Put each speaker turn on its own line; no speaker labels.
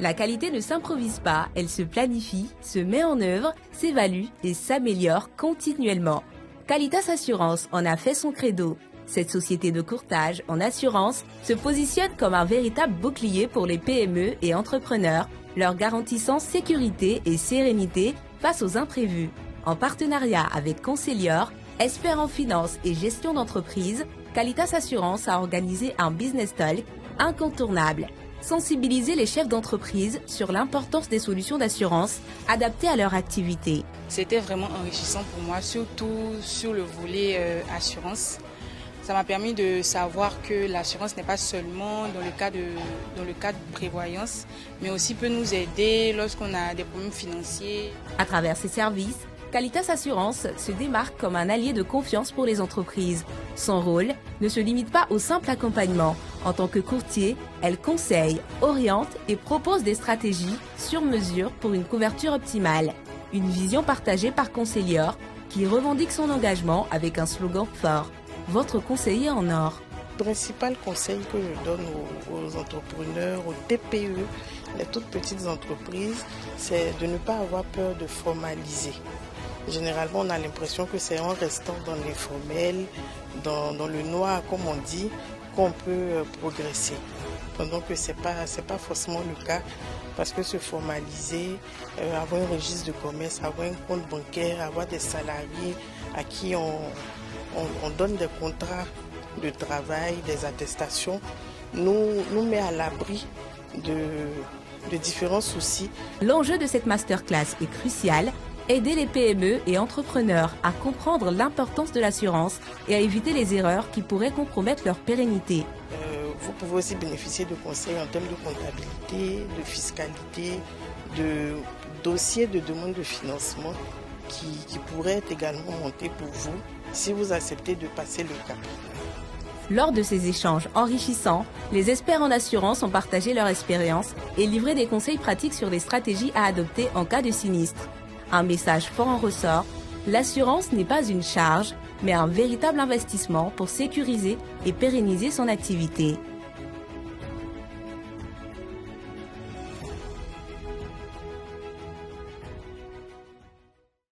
La qualité ne s'improvise pas, elle se planifie, se met en œuvre, s'évalue et s'améliore continuellement. Qualitas Assurance en a fait son credo. Cette société de courtage en assurance se positionne comme un véritable bouclier pour les PME et entrepreneurs, leur garantissant sécurité et sérénité face aux imprévus. En partenariat avec Conseilleur, expert en finance et gestion d'entreprise, Qualitas Assurance a organisé un business talk incontournable. Sensibiliser les chefs d'entreprise sur l'importance des solutions d'assurance adaptées à leur activité.
C'était vraiment enrichissant pour moi, surtout sur le volet assurance. Ça m'a permis de savoir que l'assurance n'est pas seulement dans le cas de prévoyance, mais aussi peut nous aider lorsqu'on a des problèmes financiers.
À travers ses services, Qualitas Assurance se démarque comme un allié de confiance pour les entreprises. Son rôle ne se limite pas au simple accompagnement. En tant que courtier, elle conseille, oriente et propose des stratégies sur mesure pour une couverture optimale. Une vision partagée par Conseilleur qui revendique son engagement avec un slogan fort. Votre conseiller en or.
Le principal conseil que je donne aux entrepreneurs, aux TPE, les toutes petites entreprises, c'est de ne pas avoir peur de formaliser. Généralement, on a l'impression que c'est en restant dans l'informel, dans le noir, comme on dit, qu'on peut progresser. Pendant que ce n'est pas forcément le cas, parce que se formaliser, avoir un registre de commerce, avoir un compte bancaire, avoir des salariés à qui on donne des contrats de travail, des attestations, nous met à l'abri de différents soucis.
L'enjeu de cette masterclass est crucial. Aider les PME et entrepreneurs à comprendre l'importance de l'assurance et à éviter les erreurs qui pourraient compromettre leur pérennité.
Vous pouvez aussi bénéficier de conseils en termes de comptabilité, de fiscalité, de dossiers de demande de financement qui pourraient être également montés pour vous si vous acceptez de passer le cap.
Lors de ces échanges enrichissants, les experts en assurance ont partagé leur expérience et livré des conseils pratiques sur les stratégies à adopter en cas de sinistre. Un message fort en ressort, l'assurance n'est pas une charge, mais un véritable investissement pour sécuriser et pérenniser son activité.